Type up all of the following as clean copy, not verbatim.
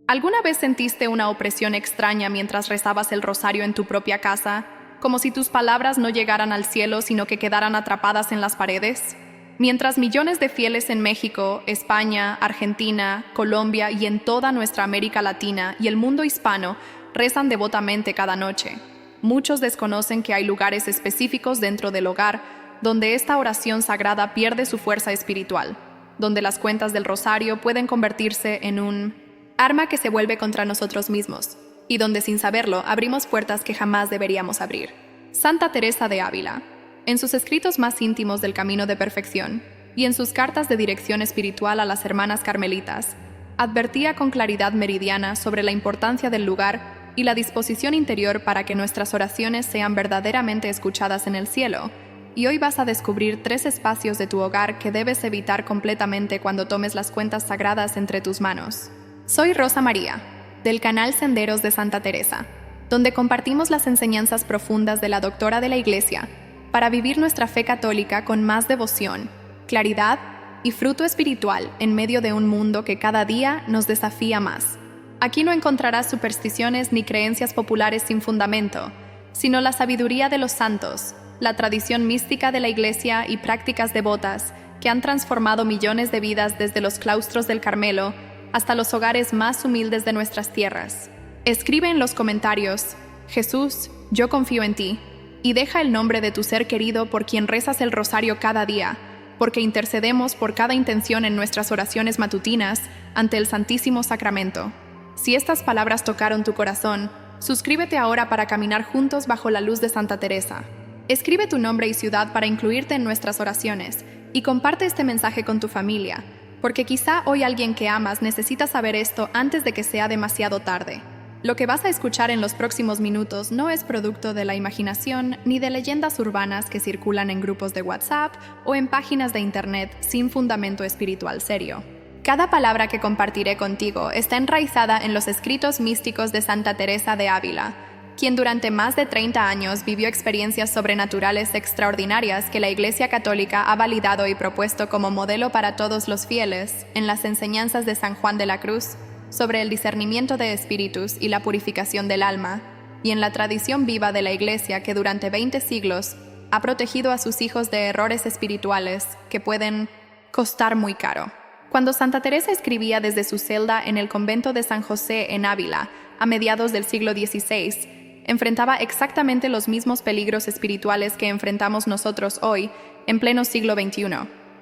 ¿Alguna vez sentiste una opresión extraña mientras rezabas el rosario en tu propia casa, como si tus palabras no llegaran al cielo sino que quedaran atrapadas en las paredes? Mientras millones de fieles en México, España, Argentina, Colombia y en toda nuestra América Latina y el mundo hispano rezan devotamente cada noche, muchos desconocen que hay lugares específicos dentro del hogar donde esta oración sagrada pierde su fuerza espiritual, donde las cuentas del rosario pueden convertirse en un arma que se vuelve contra nosotros mismos, y donde sin saberlo abrimos puertas que jamás deberíamos abrir. Santa Teresa de Ávila, en sus escritos más íntimos del camino de perfección, y en sus cartas de dirección espiritual a las hermanas carmelitas, advertía con claridad meridiana sobre la importancia del lugar y la disposición interior para que nuestras oraciones sean verdaderamente escuchadas en el cielo. Y hoy vas a descubrir 3 espacios de tu hogar que debes evitar completamente cuando tomes las cuentas sagradas entre tus manos. Soy Rosa María, del canal Senderos de Santa Teresa, donde compartimos las enseñanzas profundas de la doctora de la Iglesia para vivir nuestra fe católica con más devoción, claridad y fruto espiritual en medio de un mundo que cada día nos desafía más. Aquí no encontrarás supersticiones ni creencias populares sin fundamento, sino la sabiduría de los santos, la tradición mística de la Iglesia y prácticas devotas que han transformado millones de vidas desde los claustros del Carmelo hasta los hogares más humildes de nuestras tierras. Escribe en los comentarios: Jesús, yo confío en ti, y deja el nombre de tu ser querido por quien rezas el rosario cada día, porque intercedemos por cada intención en nuestras oraciones matutinas ante el Santísimo Sacramento. Si estas palabras tocaron tu corazón, suscríbete ahora para caminar juntos bajo la luz de Santa Teresa. Escribe tu nombre y ciudad para incluirte en nuestras oraciones, y comparte este mensaje con tu familia, porque quizá hoy alguien que amas necesita saber esto antes de que sea demasiado tarde. Lo que vas a escuchar en los próximos minutos no es producto de la imaginación ni de leyendas urbanas que circulan en grupos de WhatsApp o en páginas de internet sin fundamento espiritual serio. Cada palabra que compartiré contigo está enraizada en los escritos místicos de Santa Teresa de Ávila, quien durante más de 30 años vivió experiencias sobrenaturales extraordinarias que la Iglesia Católica ha validado y propuesto como modelo para todos los fieles en las enseñanzas de San Juan de la Cruz sobre el discernimiento de espíritus y la purificación del alma, y en la tradición viva de la Iglesia que durante 20 siglos ha protegido a sus hijos de errores espirituales que pueden costar muy caro. Cuando Santa Teresa escribía desde su celda en el convento de San José en Ávila, a mediados del siglo XVI, enfrentaba exactamente los mismos peligros espirituales que enfrentamos nosotros hoy, en pleno siglo XXI,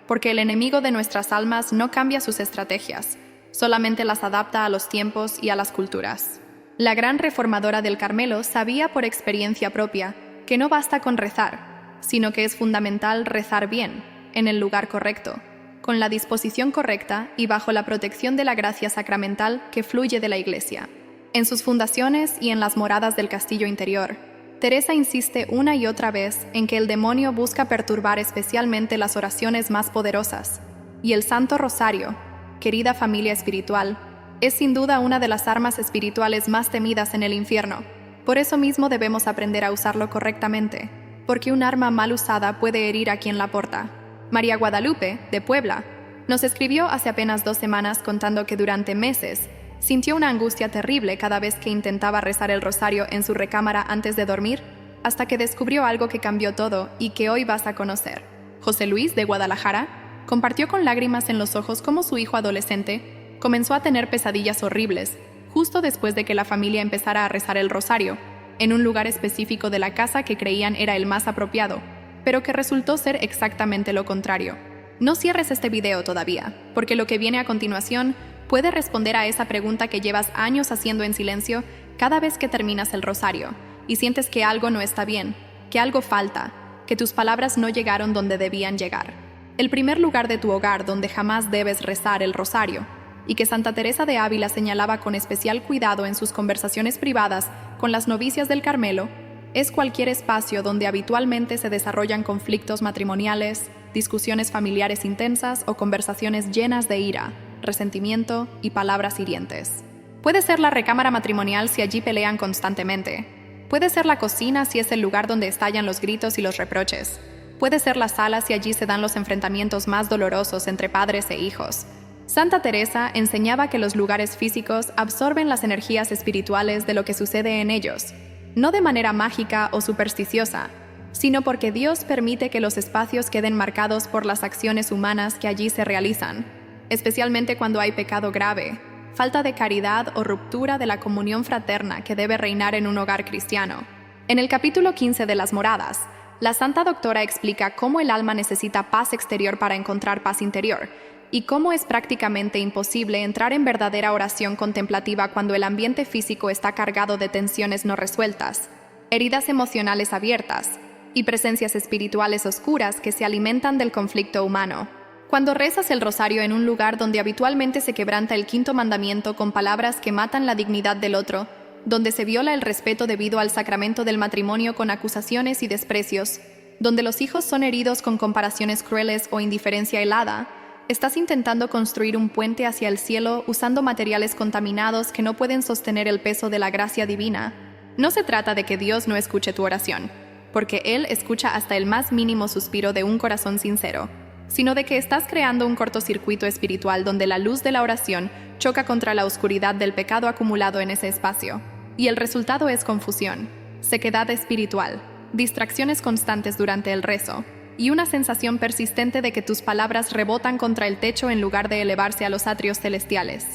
porque el enemigo de nuestras almas no cambia sus estrategias, solamente las adapta a los tiempos y a las culturas. La gran reformadora del Carmelo sabía por experiencia propia que no basta con rezar, sino que es fundamental rezar bien, en el lugar correcto, con la disposición correcta y bajo la protección de la gracia sacramental que fluye de la Iglesia. En sus fundaciones y en las moradas del castillo interior, Teresa insiste una y otra vez en que el demonio busca perturbar especialmente las oraciones más poderosas, y el Santo Rosario, querida familia espiritual, es sin duda una de las armas espirituales más temidas en el infierno. Por eso mismo debemos aprender a usarlo correctamente, porque un arma mal usada puede herir a quien la porta. María Guadalupe, de Puebla, nos escribió hace apenas 2 semanas contando que durante meses sintió una angustia terrible cada vez que intentaba rezar el rosario en su recámara antes de dormir, hasta que descubrió algo que cambió todo y que hoy vas a conocer. José Luis, de Guadalajara, compartió con lágrimas en los ojos cómo su hijo adolescente comenzó a tener pesadillas horribles justo después de que la familia empezara a rezar el rosario, en un lugar específico de la casa que creían era el más apropiado, pero que resultó ser exactamente lo contrario. No cierres este video todavía, porque lo que viene a continuación puede responder a esa pregunta que llevas años haciendo en silencio cada vez que terminas el rosario y sientes que algo no está bien, que algo falta, que tus palabras no llegaron donde debían llegar. El primer lugar de tu hogar donde jamás debes rezar el rosario, y que Santa Teresa de Ávila señalaba con especial cuidado en sus conversaciones privadas con las novicias del Carmelo, es cualquier espacio donde habitualmente se desarrollan conflictos matrimoniales, discusiones familiares intensas o conversaciones llenas de ira, resentimiento y palabras hirientes. Puede ser la recámara matrimonial si allí pelean constantemente. Puede ser la cocina si es el lugar donde estallan los gritos y los reproches. Puede ser la sala si allí se dan los enfrentamientos más dolorosos entre padres e hijos. Santa Teresa enseñaba que los lugares físicos absorben las energías espirituales de lo que sucede en ellos, no de manera mágica o supersticiosa, sino porque Dios permite que los espacios queden marcados por las acciones humanas que allí se realizan, especialmente cuando hay pecado grave, falta de caridad o ruptura de la comunión fraterna que debe reinar en un hogar cristiano. En el capítulo 15 de Las Moradas, la Santa Doctora explica cómo el alma necesita paz exterior para encontrar paz interior, y cómo es prácticamente imposible entrar en verdadera oración contemplativa cuando el ambiente físico está cargado de tensiones no resueltas, heridas emocionales abiertas y presencias espirituales oscuras que se alimentan del conflicto humano. Cuando rezas el rosario en un lugar donde habitualmente se quebranta el quinto mandamiento con palabras que matan la dignidad del otro, donde se viola el respeto debido al sacramento del matrimonio con acusaciones y desprecios, donde los hijos son heridos con comparaciones crueles o indiferencia helada, estás intentando construir un puente hacia el cielo usando materiales contaminados que no pueden sostener el peso de la gracia divina. No se trata de que Dios no escuche tu oración, porque Él escucha hasta el más mínimo suspiro de un corazón sincero, sino de que estás creando un cortocircuito espiritual donde la luz de la oración choca contra la oscuridad del pecado acumulado en ese espacio. Y el resultado es confusión, sequedad espiritual, distracciones constantes durante el rezo, y una sensación persistente de que tus palabras rebotan contra el techo en lugar de elevarse a los atrios celestiales.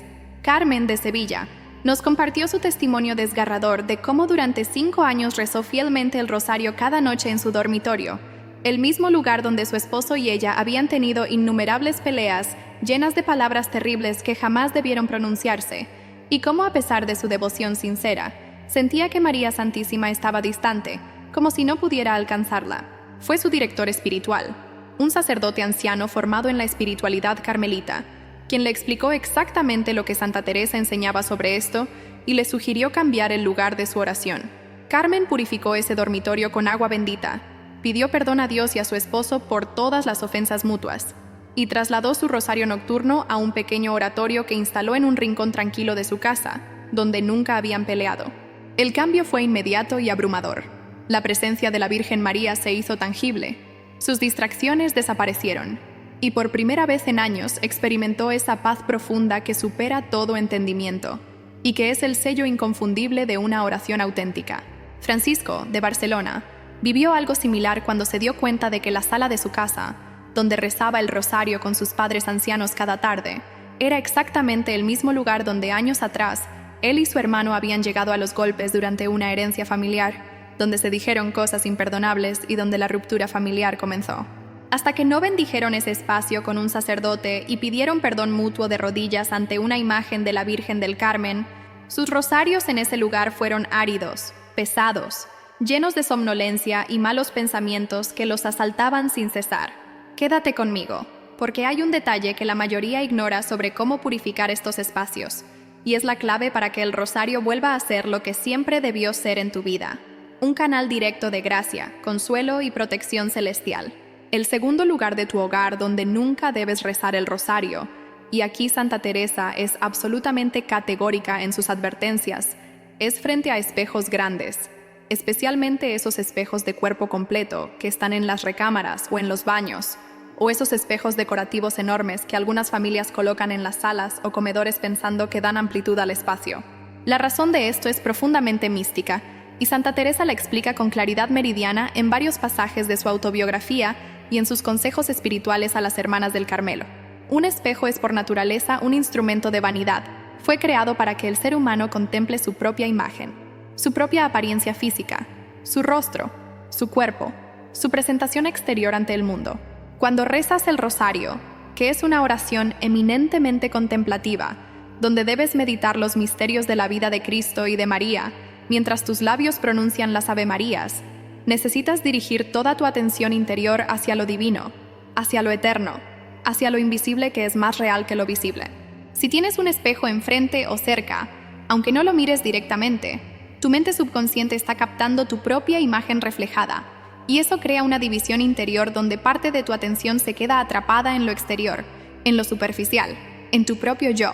Carmen de Sevilla nos compartió su testimonio desgarrador de cómo durante 5 años rezó fielmente el rosario cada noche en su dormitorio, el mismo lugar donde su esposo y ella habían tenido innumerables peleas llenas de palabras terribles que jamás debieron pronunciarse, y cómo a pesar de su devoción sincera, sentía que María Santísima estaba distante, como si no pudiera alcanzarla. Fue su director espiritual, un sacerdote anciano formado en la espiritualidad carmelita, quien le explicó exactamente lo que Santa Teresa enseñaba sobre esto y le sugirió cambiar el lugar de su oración. Carmen purificó ese dormitorio con agua bendita, pidió perdón a Dios y a su esposo por todas las ofensas mutuas, y trasladó su rosario nocturno a un pequeño oratorio que instaló en un rincón tranquilo de su casa, donde nunca habían peleado. El cambio fue inmediato y abrumador. La presencia de la Virgen María se hizo tangible, sus distracciones desaparecieron, y por primera vez en años experimentó esa paz profunda que supera todo entendimiento, y que es el sello inconfundible de una oración auténtica. Francisco, de Barcelona, vivió algo similar cuando se dio cuenta de que la sala de su casa, donde rezaba el rosario con sus padres ancianos cada tarde, era exactamente el mismo lugar donde años atrás él y su hermano habían llegado a los golpes durante una herencia familiar, donde se dijeron cosas imperdonables y donde la ruptura familiar comenzó. Hasta que no bendijeron ese espacio con un sacerdote y pidieron perdón mutuo de rodillas ante una imagen de la Virgen del Carmen, sus rosarios en ese lugar fueron áridos, pesados, llenos de somnolencia y malos pensamientos que los asaltaban sin cesar. Quédate conmigo, porque hay un detalle que la mayoría ignora sobre cómo purificar estos espacios, y es la clave para que el rosario vuelva a ser lo que siempre debió ser en tu vida: un canal directo de gracia, consuelo y protección celestial. El segundo lugar de tu hogar donde nunca debes rezar el rosario, y aquí Santa Teresa es absolutamente categórica en sus advertencias, es frente a espejos grandes, especialmente esos espejos de cuerpo completo que están en las recámaras o en los baños, o esos espejos decorativos enormes que algunas familias colocan en las salas o comedores pensando que dan amplitud al espacio. La razón de esto es profundamente mística, y Santa Teresa la explica con claridad meridiana en varios pasajes de su autobiografía y en sus consejos espirituales a las hermanas del Carmelo. Un espejo es por naturaleza un instrumento de vanidad. Fue creado para que el ser humano contemple su propia imagen, su propia apariencia física, su rostro, su cuerpo, su presentación exterior ante el mundo. Cuando rezas el rosario, que es una oración eminentemente contemplativa, donde debes meditar los misterios de la vida de Cristo y de María, mientras tus labios pronuncian las Ave Marías, necesitas dirigir toda tu atención interior hacia lo divino, hacia lo eterno, hacia lo invisible que es más real que lo visible. Si tienes un espejo enfrente o cerca, aunque no lo mires directamente, tu mente subconsciente está captando tu propia imagen reflejada, y eso crea una división interior donde parte de tu atención se queda atrapada en lo exterior, en lo superficial, en tu propio yo,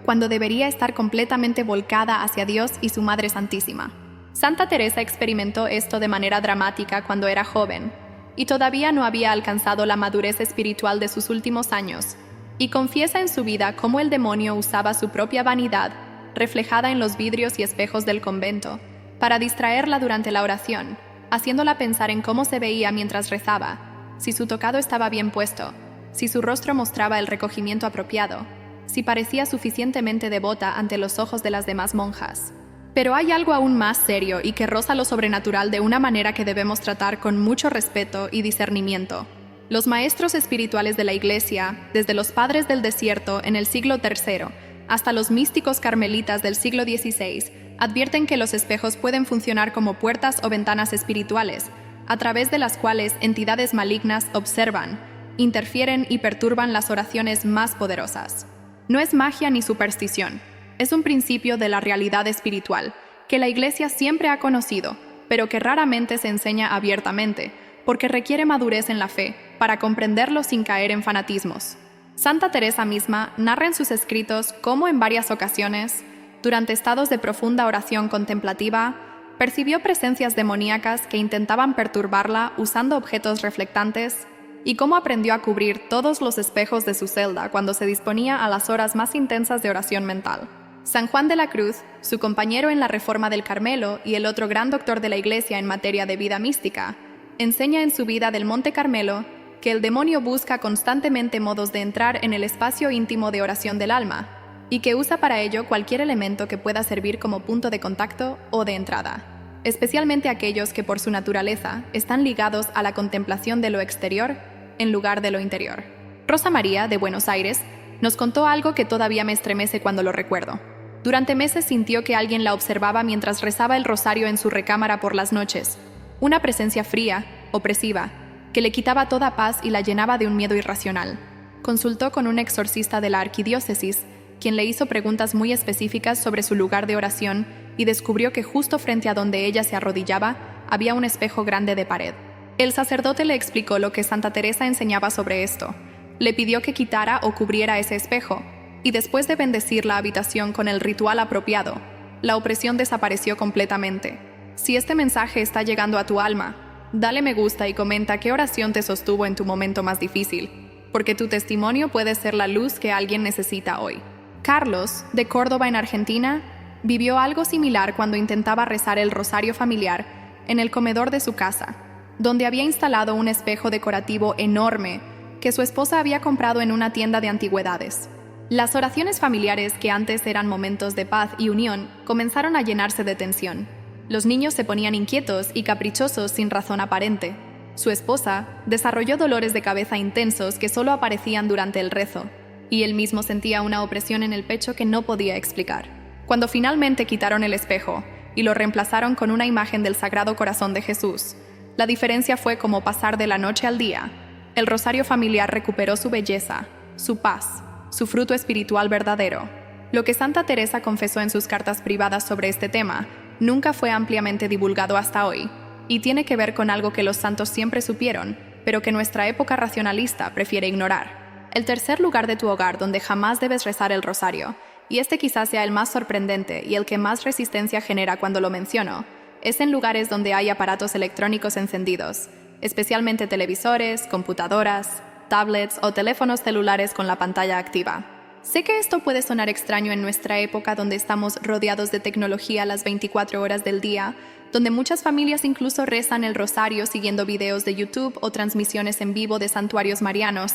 cuando debería estar completamente volcada hacia Dios y su Madre Santísima. Santa Teresa experimentó esto de manera dramática cuando era joven, y todavía no había alcanzado la madurez espiritual de sus últimos años, y confiesa en su vida cómo el demonio usaba su propia vanidad, reflejada en los vidrios y espejos del convento, para distraerla durante la oración, haciéndola pensar en cómo se veía mientras rezaba, si su tocado estaba bien puesto, si su rostro mostraba el recogimiento apropiado, si parecía suficientemente devota ante los ojos de las demás monjas. Pero hay algo aún más serio y que roza lo sobrenatural de una manera que debemos tratar con mucho respeto y discernimiento. Los maestros espirituales de la Iglesia, desde los padres del desierto en el siglo III hasta los místicos carmelitas del siglo XVI, advierten que los espejos pueden funcionar como puertas o ventanas espirituales, a través de las cuales entidades malignas observan, interfieren y perturban las oraciones más poderosas. No es magia ni superstición, es un principio de la realidad espiritual, que la Iglesia siempre ha conocido, pero que raramente se enseña abiertamente, porque requiere madurez en la fe para comprenderlo sin caer en fanatismos. Santa Teresa misma narra en sus escritos cómo en varias ocasiones, durante estados de profunda oración contemplativa, percibió presencias demoníacas que intentaban perturbarla usando objetos reflectantes y cómo aprendió a cubrir todos los espejos de su celda cuando se disponía a las horas más intensas de oración mental. San Juan de la Cruz, su compañero en la Reforma del Carmelo y el otro gran doctor de la Iglesia en materia de vida mística, enseña en su Vida del Monte Carmelo que el demonio busca constantemente modos de entrar en el espacio íntimo de oración del alma y que usa para ello cualquier elemento que pueda servir como punto de contacto o de entrada, especialmente aquellos que por su naturaleza están ligados a la contemplación de lo exterior en lugar de lo interior. Rosa María, de Buenos Aires, nos contó algo que todavía me estremece cuando lo recuerdo. Durante meses sintió que alguien la observaba mientras rezaba el rosario en su recámara por las noches, una presencia fría, opresiva, que le quitaba toda paz y la llenaba de un miedo irracional. Consultó con un exorcista de la arquidiócesis, quien le hizo preguntas muy específicas sobre su lugar de oración y descubrió que justo frente a donde ella se arrodillaba había un espejo grande de pared. El sacerdote le explicó lo que Santa Teresa enseñaba sobre esto. Le pidió que quitara o cubriera ese espejo, y después de bendecir la habitación con el ritual apropiado, la opresión desapareció completamente. Si este mensaje está llegando a tu alma, dale me gusta y comenta qué oración te sostuvo en tu momento más difícil, porque tu testimonio puede ser la luz que alguien necesita hoy. Carlos, de Córdoba en Argentina, vivió algo similar cuando intentaba rezar el rosario familiar en el comedor de su casa, donde había instalado un espejo decorativo enorme que su esposa había comprado en una tienda de antigüedades. Las oraciones familiares, que antes eran momentos de paz y unión, comenzaron a llenarse de tensión. Los niños se ponían inquietos y caprichosos sin razón aparente. Su esposa desarrolló dolores de cabeza intensos que solo aparecían durante el rezo, y él mismo sentía una opresión en el pecho que no podía explicar. Cuando finalmente quitaron el espejo y lo reemplazaron con una imagen del Sagrado Corazón de Jesús, la diferencia fue como pasar de la noche al día. El rosario familiar recuperó su belleza, su paz, su fruto espiritual verdadero. Lo que Santa Teresa confesó en sus cartas privadas sobre este tema nunca fue ampliamente divulgado hasta hoy, y tiene que ver con algo que los santos siempre supieron, pero que nuestra época racionalista prefiere ignorar. El tercer lugar de tu hogar donde jamás debes rezar el rosario, y este quizás sea el más sorprendente y el que más resistencia genera cuando lo menciono, es en lugares donde hay aparatos electrónicos encendidos, especialmente televisores, computadoras, tablets o teléfonos celulares con la pantalla activa. Sé que esto puede sonar extraño en nuestra época donde estamos rodeados de tecnología las 24 horas del día, donde muchas familias incluso rezan el rosario siguiendo videos de YouTube o transmisiones en vivo de santuarios marianos,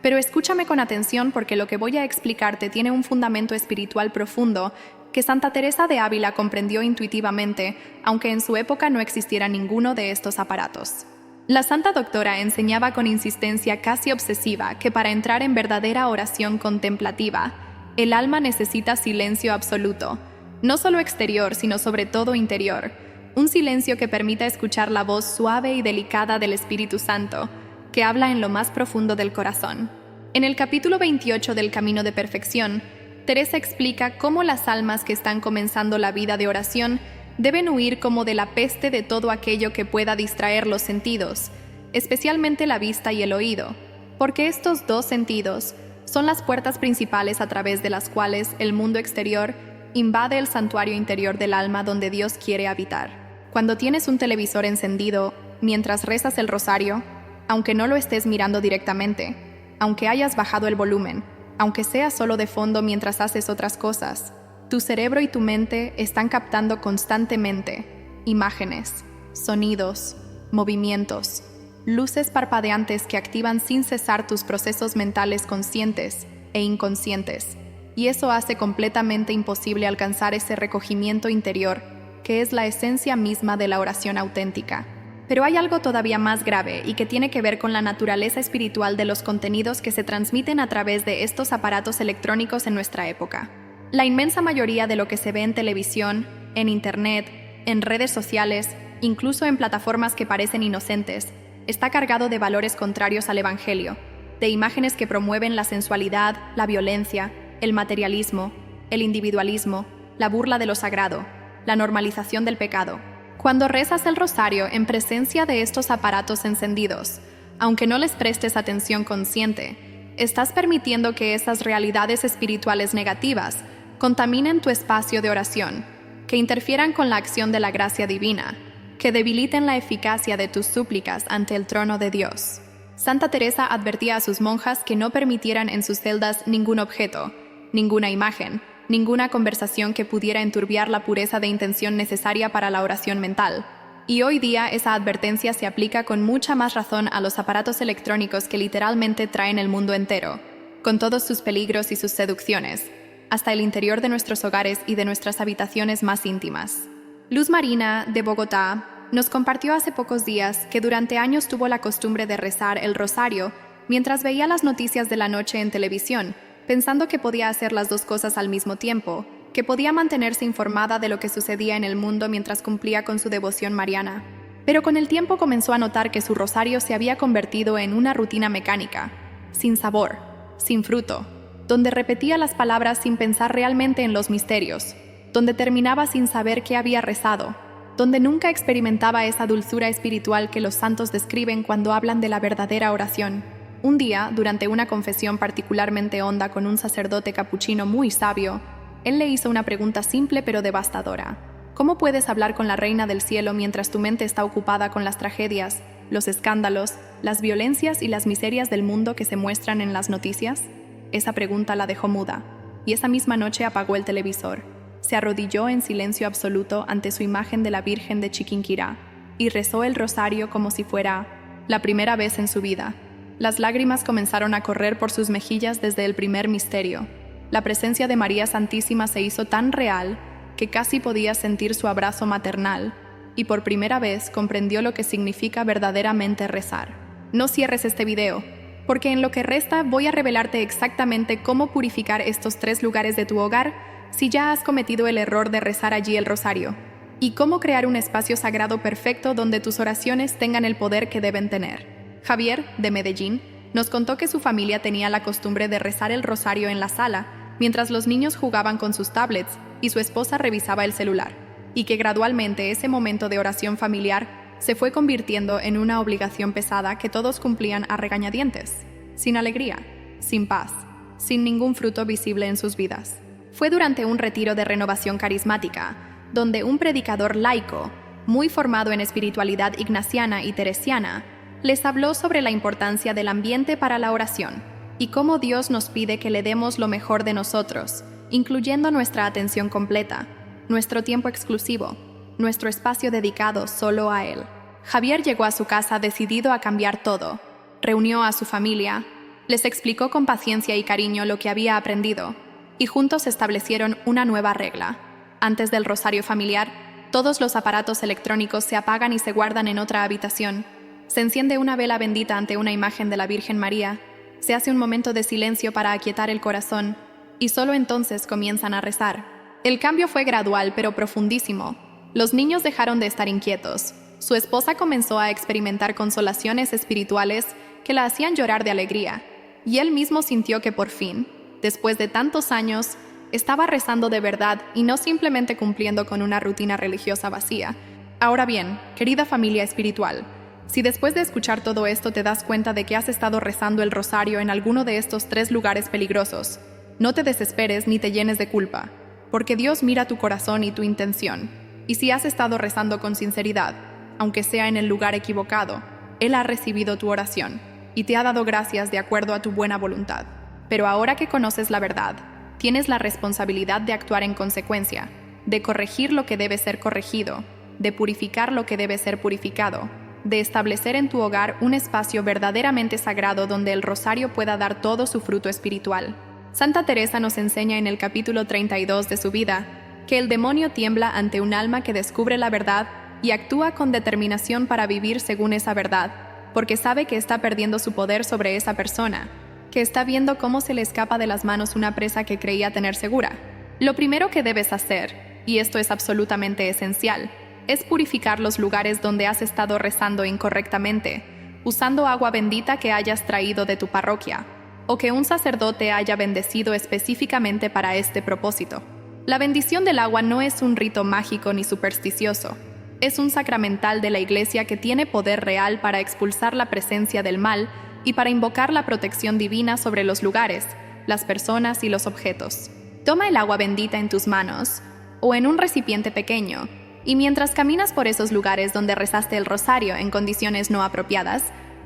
pero escúchame con atención porque lo que voy a explicarte tiene un fundamento espiritual profundo que Santa Teresa de Ávila comprendió intuitivamente, aunque en su época no existiera ninguno de estos aparatos. La Santa Doctora enseñaba con insistencia casi obsesiva que para entrar en verdadera oración contemplativa, el alma necesita silencio absoluto, no solo exterior, sino sobre todo interior, un silencio que permita escuchar la voz suave y delicada del Espíritu Santo, que habla en lo más profundo del corazón. En el capítulo 28 del Camino de Perfección, Teresa explica cómo las almas que están comenzando la vida de oración deben huir como de la peste de todo aquello que pueda distraer los sentidos, especialmente la vista y el oído, porque estos dos sentidos son las puertas principales a través de las cuales el mundo exterior invade el santuario interior del alma donde Dios quiere habitar. Cuando tienes un televisor encendido mientras rezas el rosario, aunque no lo estés mirando directamente, aunque hayas bajado el volumen, aunque sea solo de fondo mientras haces otras cosas. Tu cerebro y tu mente están captando constantemente imágenes, sonidos, movimientos, luces parpadeantes que activan sin cesar tus procesos mentales conscientes e inconscientes, y eso hace completamente imposible alcanzar ese recogimiento interior que es la esencia misma de la oración auténtica. Pero hay algo todavía más grave y que tiene que ver con la naturaleza espiritual de los contenidos que se transmiten a través de estos aparatos electrónicos en nuestra época. La inmensa mayoría de lo que se ve en televisión, en internet, en redes sociales, incluso en plataformas que parecen inocentes, está cargado de valores contrarios al Evangelio, de imágenes que promueven la sensualidad, la violencia, el materialismo, el individualismo, la burla de lo sagrado, la normalización del pecado. Cuando rezas el rosario en presencia de estos aparatos encendidos, aunque no les prestes atención consciente, estás permitiendo que esas realidades espirituales negativas contaminen tu espacio de oración, que interfieran con la acción de la gracia divina, que debiliten la eficacia de tus súplicas ante el trono de Dios. Santa Teresa advertía a sus monjas que no permitieran en sus celdas ningún objeto, ninguna imagen, ninguna conversación que pudiera enturbiar la pureza de intención necesaria para la oración mental. Y hoy día esa advertencia se aplica con mucha más razón a los aparatos electrónicos que literalmente traen el mundo entero, con todos sus peligros y sus seducciones, hasta el interior de nuestros hogares y de nuestras habitaciones más íntimas. Luz Marina, de Bogotá, nos compartió hace pocos días que durante años tuvo la costumbre de rezar el rosario mientras veía las noticias de la noche en televisión, pensando que podía hacer las dos cosas al mismo tiempo, que podía mantenerse informada de lo que sucedía en el mundo mientras cumplía con su devoción mariana. Pero con el tiempo comenzó a notar que su rosario se había convertido en una rutina mecánica, sin sabor, sin fruto, donde repetía las palabras sin pensar realmente en los misterios, donde terminaba sin saber qué había rezado, donde nunca experimentaba esa dulzura espiritual que los santos describen cuando hablan de la verdadera oración. Un día, durante una confesión particularmente honda con un sacerdote capuchino muy sabio, él le hizo una pregunta simple pero devastadora. ¿Cómo puedes hablar con la Reina del Cielo mientras tu mente está ocupada con las tragedias, los escándalos, las violencias y las miserias del mundo que se muestran en las noticias? Esa pregunta la dejó muda, y esa misma noche apagó el televisor. Se arrodilló en silencio absoluto ante su imagen de la Virgen de Chiquinquirá y rezó el rosario como si fuera la primera vez en su vida. Las lágrimas comenzaron a correr por sus mejillas desde el primer misterio. La presencia de María Santísima se hizo tan real que casi podía sentir su abrazo maternal, y por primera vez comprendió lo que significa verdaderamente rezar. No cierres este video, porque en lo que resta voy a revelarte exactamente cómo purificar estos 3 lugares de tu hogar si ya has cometido el error de rezar allí el rosario, y cómo crear un espacio sagrado perfecto donde tus oraciones tengan el poder que deben tener. Javier, de Medellín, nos contó que su familia tenía la costumbre de rezar el rosario en la sala, mientras los niños jugaban con sus tablets y su esposa revisaba el celular, y que gradualmente ese momento de oración familiar se fue convirtiendo en una obligación pesada que todos cumplían a regañadientes, sin alegría, sin paz, sin ningún fruto visible en sus vidas. Fue durante un retiro de renovación carismática, donde un predicador laico, muy formado en espiritualidad ignaciana y teresiana, les habló sobre la importancia del ambiente para la oración y cómo Dios nos pide que le demos lo mejor de nosotros, incluyendo nuestra atención completa, nuestro tiempo exclusivo, nuestro espacio dedicado solo a Él. Javier llegó a su casa decidido a cambiar todo. Reunió a su familia, les explicó con paciencia y cariño lo que había aprendido, y juntos establecieron una nueva regla. Antes del rosario familiar, todos los aparatos electrónicos se apagan y se guardan en otra habitación. Se enciende una vela bendita ante una imagen de la Virgen María, se hace un momento de silencio para aquietar el corazón, y solo entonces comienzan a rezar. El cambio fue gradual pero profundísimo. Los niños dejaron de estar inquietos. Su esposa comenzó a experimentar consolaciones espirituales que la hacían llorar de alegría, y él mismo sintió que por fin, después de tantos años, estaba rezando de verdad y no simplemente cumpliendo con una rutina religiosa vacía. Ahora bien, querida familia espiritual, si después de escuchar todo esto te das cuenta de que has estado rezando el rosario en alguno de estos 3 lugares peligrosos, no te desesperes ni te llenes de culpa, porque Dios mira tu corazón y tu intención. Y si has estado rezando con sinceridad, aunque sea en el lugar equivocado, Él ha recibido tu oración y te ha dado gracias de acuerdo a tu buena voluntad. Pero ahora que conoces la verdad, tienes la responsabilidad de actuar en consecuencia, de corregir lo que debe ser corregido, de purificar lo que debe ser purificado, de establecer en tu hogar un espacio verdaderamente sagrado donde el rosario pueda dar todo su fruto espiritual. Santa Teresa nos enseña en el capítulo 32 de su vida que el demonio tiembla ante un alma que descubre la verdad y actúa con determinación para vivir según esa verdad, porque sabe que está perdiendo su poder sobre esa persona, que está viendo cómo se le escapa de las manos una presa que creía tener segura. Lo primero que debes hacer, y esto es absolutamente esencial, es purificar los lugares donde has estado rezando incorrectamente, usando agua bendita que hayas traído de tu parroquia, o que un sacerdote haya bendecido específicamente para este propósito. La bendición del agua no es un rito mágico ni supersticioso. Es un sacramental de la Iglesia que tiene poder real para expulsar la presencia del mal y para invocar la protección divina sobre los lugares, las personas y los objetos. Toma el agua bendita en tus manos o en un recipiente pequeño, y mientras caminas por esos lugares donde rezaste el rosario en condiciones no apropiadas,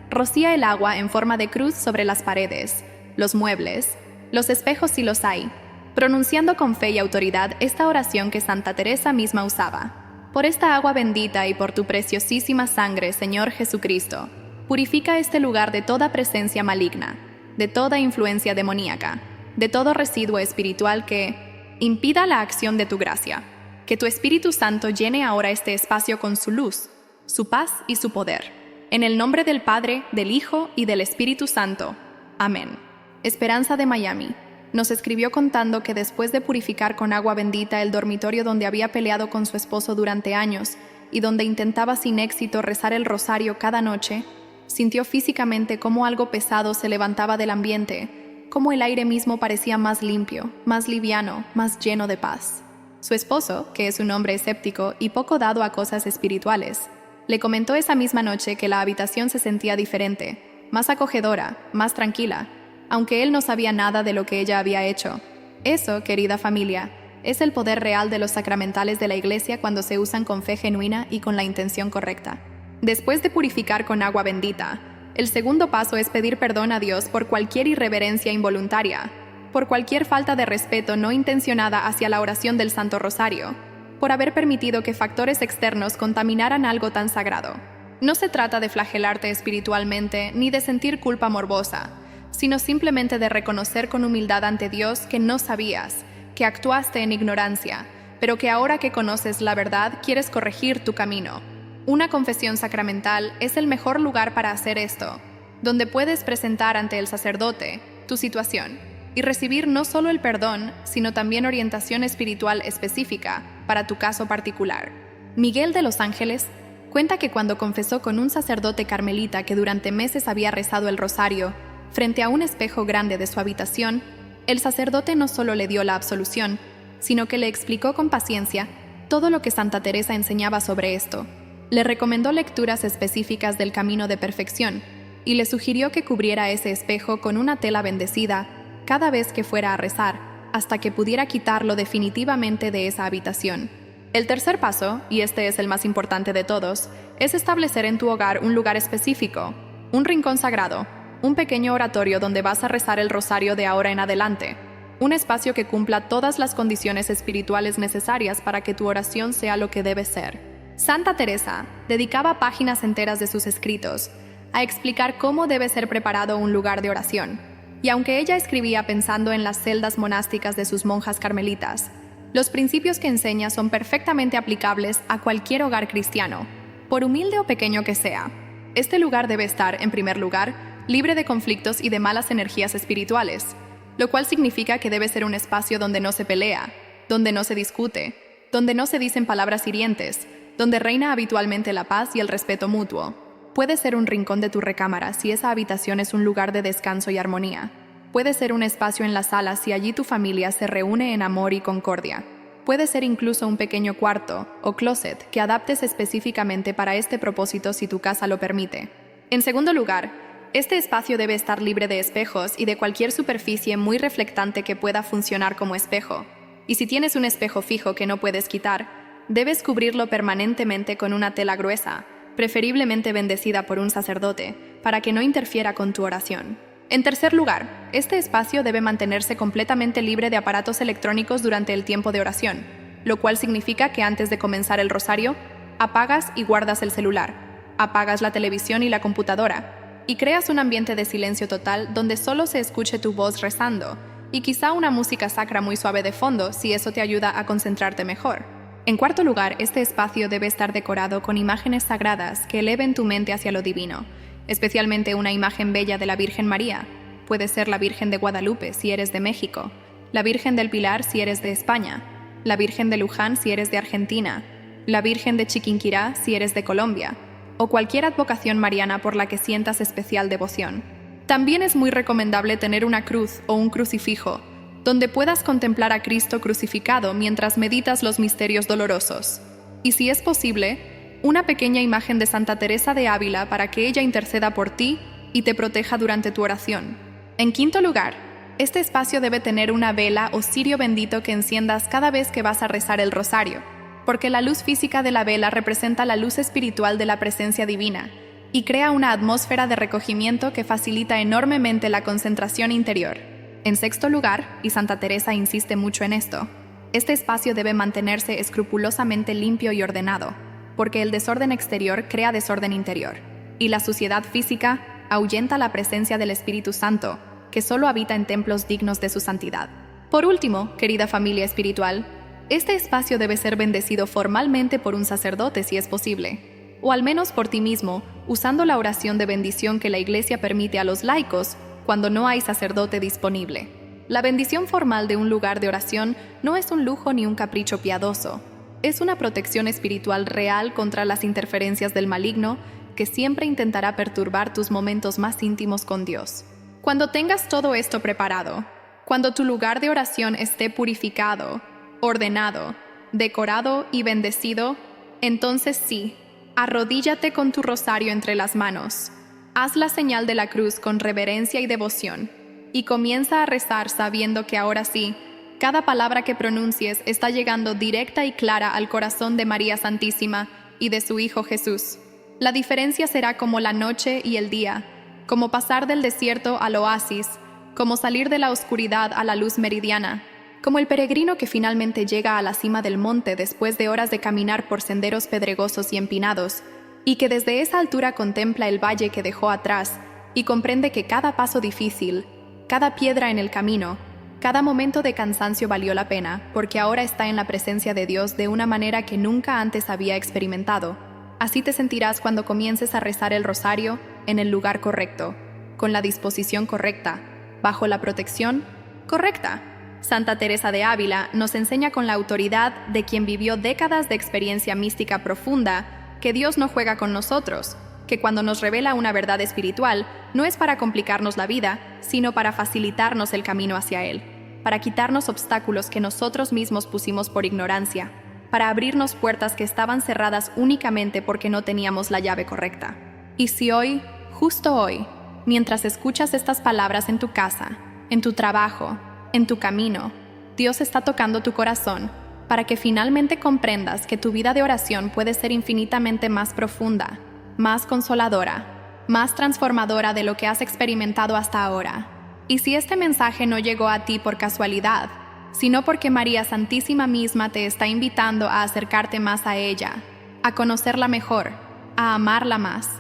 rocía el agua en forma de cruz sobre las paredes, los muebles, los espejos si los hay, pronunciando con fe y autoridad esta oración que Santa Teresa misma usaba. Por esta agua bendita y por tu preciosísima sangre, Señor Jesucristo, purifica este lugar de toda presencia maligna, de toda influencia demoníaca, de todo residuo espiritual que impida la acción de tu gracia. Que tu Espíritu Santo llene ahora este espacio con su luz, su paz y su poder. En el nombre del Padre, del Hijo y del Espíritu Santo. Amén. Esperanza de Miami nos escribió contando que después de purificar con agua bendita el dormitorio donde había peleado con su esposo durante años y donde intentaba sin éxito rezar el rosario cada noche, sintió físicamente cómo algo pesado se levantaba del ambiente, cómo el aire mismo parecía más limpio, más liviano, más lleno de paz. Su esposo, que es un hombre escéptico y poco dado a cosas espirituales, le comentó esa misma noche que la habitación se sentía diferente, más acogedora, más tranquila, aunque él no sabía nada de lo que ella había hecho. Eso, querida familia, es el poder real de los sacramentales de la Iglesia cuando se usan con fe genuina y con la intención correcta. Después de purificar con agua bendita, el segundo paso es pedir perdón a Dios por cualquier irreverencia involuntaria, por cualquier falta de respeto no intencionada hacia la oración del Santo Rosario, por haber permitido que factores externos contaminaran algo tan sagrado. No se trata de flagelarte espiritualmente ni de sentir culpa morbosa, sino simplemente de reconocer con humildad ante Dios que no sabías, que actuaste en ignorancia, pero que ahora que conoces la verdad quieres corregir tu camino. Una confesión sacramental es el mejor lugar para hacer esto, donde puedes presentar ante el sacerdote tu situación y recibir no solo el perdón, sino también orientación espiritual específica para tu caso particular. Miguel de los Ángeles cuenta que cuando confesó con un sacerdote carmelita que durante meses había rezado el rosario, frente a un espejo grande de su habitación, el sacerdote no solo le dio la absolución, sino que le explicó con paciencia todo lo que Santa Teresa enseñaba sobre esto. Le recomendó lecturas específicas del camino de perfección y le sugirió que cubriera ese espejo con una tela bendecida cada vez que fuera a rezar, hasta que pudiera quitarlo definitivamente de esa habitación. El tercer paso, y este es el más importante de todos, es establecer en tu hogar un lugar específico, un rincón sagrado, un pequeño oratorio donde vas a rezar el rosario de ahora en adelante, un espacio que cumpla todas las condiciones espirituales necesarias para que tu oración sea lo que debe ser. Santa Teresa dedicaba páginas enteras de sus escritos a explicar cómo debe ser preparado un lugar de oración. Y aunque ella escribía pensando en las celdas monásticas de sus monjas carmelitas, los principios que enseña son perfectamente aplicables a cualquier hogar cristiano, por humilde o pequeño que sea. Este lugar debe estar, en primer lugar, libre de conflictos y de malas energías espirituales, lo cual significa que debe ser un espacio donde no se pelea, donde no se discute, donde no se dicen palabras hirientes, donde reina habitualmente la paz y el respeto mutuo. Puede ser un rincón de tu recámara si esa habitación es un lugar de descanso y armonía. Puede ser un espacio en la sala si allí tu familia se reúne en amor y concordia. Puede ser incluso un pequeño cuarto o closet que adaptes específicamente para este propósito si tu casa lo permite. En segundo lugar, este espacio debe estar libre de espejos y de cualquier superficie muy reflectante que pueda funcionar como espejo. Y si tienes un espejo fijo que no puedes quitar, debes cubrirlo permanentemente con una tela gruesa, preferiblemente bendecida por un sacerdote, para que no interfiera con tu oración. En tercer lugar, este espacio debe mantenerse completamente libre de aparatos electrónicos durante el tiempo de oración, lo cual significa que antes de comenzar el rosario, apagas y guardas el celular, apagas la televisión y la computadora, y creas un ambiente de silencio total donde solo se escuche tu voz rezando, y quizá una música sacra muy suave de fondo si eso te ayuda a concentrarte mejor. En cuarto lugar, este espacio debe estar decorado con imágenes sagradas que eleven tu mente hacia lo divino, especialmente una imagen bella de la Virgen María. Puede ser la Virgen de Guadalupe si eres de México, la Virgen del Pilar si eres de España, la Virgen de Luján si eres de Argentina, la Virgen de Chiquinquirá si eres de Colombia, o cualquier advocación mariana por la que sientas especial devoción. También es muy recomendable tener una cruz o un crucifijo, donde puedas contemplar a Cristo crucificado mientras meditas los misterios dolorosos. Y si es posible, una pequeña imagen de Santa Teresa de Ávila para que ella interceda por ti y te proteja durante tu oración. En quinto lugar, este espacio debe tener una vela o cirio bendito que enciendas cada vez que vas a rezar el rosario, porque la luz física de la vela representa la luz espiritual de la presencia divina y crea una atmósfera de recogimiento que facilita enormemente la concentración interior. En sexto lugar, y Santa Teresa insiste mucho en esto, este espacio debe mantenerse escrupulosamente limpio y ordenado, porque el desorden exterior crea desorden interior, y la suciedad física ahuyenta la presencia del Espíritu Santo, que solo habita en templos dignos de su santidad. Por último, querida familia espiritual, este espacio debe ser bendecido formalmente por un sacerdote si es posible, o al menos por ti mismo, usando la oración de bendición que la Iglesia permite a los laicos cuando no hay sacerdote disponible. La bendición formal de un lugar de oración no es un lujo ni un capricho piadoso. Es una protección espiritual real contra las interferencias del maligno que siempre intentará perturbar tus momentos más íntimos con Dios. Cuando tengas todo esto preparado, cuando tu lugar de oración esté purificado, ordenado, decorado y bendecido, entonces sí, arrodíllate con tu rosario entre las manos, haz la señal de la cruz con reverencia y devoción, y comienza a rezar sabiendo que ahora sí, cada palabra que pronuncies está llegando directa y clara al corazón de María Santísima y de su Hijo Jesús. La diferencia será como la noche y el día, como pasar del desierto al oasis, como salir de la oscuridad a la luz meridiana, como el peregrino que finalmente llega a la cima del monte después de horas de caminar por senderos pedregosos y empinados, y que desde esa altura contempla el valle que dejó atrás y comprende que cada paso difícil, cada piedra en el camino, cada momento de cansancio valió la pena, porque ahora está en la presencia de Dios de una manera que nunca antes había experimentado. Así te sentirás cuando comiences a rezar el rosario en el lugar correcto, con la disposición correcta, bajo la protección correcta. Santa Teresa de Ávila nos enseña con la autoridad de quien vivió décadas de experiencia mística profunda que Dios no juega con nosotros, que cuando nos revela una verdad espiritual no es para complicarnos la vida, sino para facilitarnos el camino hacia Él, para quitarnos obstáculos que nosotros mismos pusimos por ignorancia, para abrirnos puertas que estaban cerradas únicamente porque no teníamos la llave correcta. Y si hoy, justo hoy, mientras escuchas estas palabras en tu casa, en tu trabajo, en tu camino, Dios está tocando tu corazón para que finalmente comprendas que tu vida de oración puede ser infinitamente más profunda, más consoladora, más transformadora de lo que has experimentado hasta ahora. Y si este mensaje no llegó a ti por casualidad, sino porque María Santísima misma te está invitando a acercarte más a ella, a conocerla mejor, a amarla más,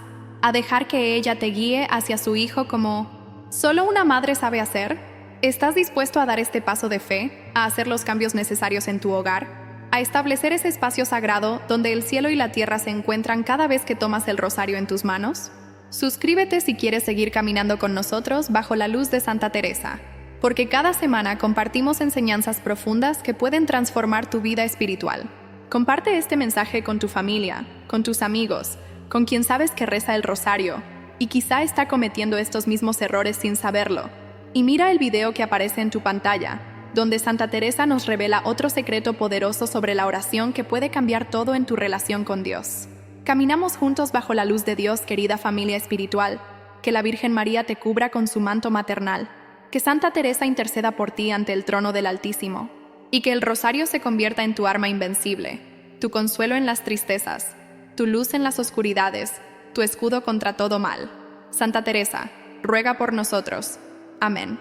a dejar que ella te guíe hacia su Hijo como solo una madre sabe hacer, ¿estás dispuesto a dar este paso de fe, a hacer los cambios necesarios en tu hogar, a establecer ese espacio sagrado donde el cielo y la tierra se encuentran cada vez que tomas el rosario en tus manos? Suscríbete si quieres seguir caminando con nosotros bajo la luz de Santa Teresa, porque cada semana compartimos enseñanzas profundas que pueden transformar tu vida espiritual. Comparte este mensaje con tu familia, con tus amigos, con quien sabes que reza el rosario y quizá está cometiendo estos mismos errores sin saberlo. Y mira el video que aparece en tu pantalla, donde Santa Teresa nos revela otro secreto poderoso sobre la oración que puede cambiar todo en tu relación con Dios. Caminamos juntos bajo la luz de Dios, querida familia espiritual. Que la Virgen María te cubra con su manto maternal. Que Santa Teresa interceda por ti ante el trono del Altísimo. Y que el rosario se convierta en tu arma invencible, tu consuelo en las tristezas, tu luz en las oscuridades, tu escudo contra todo mal. Santa Teresa, ruega por nosotros. Amén.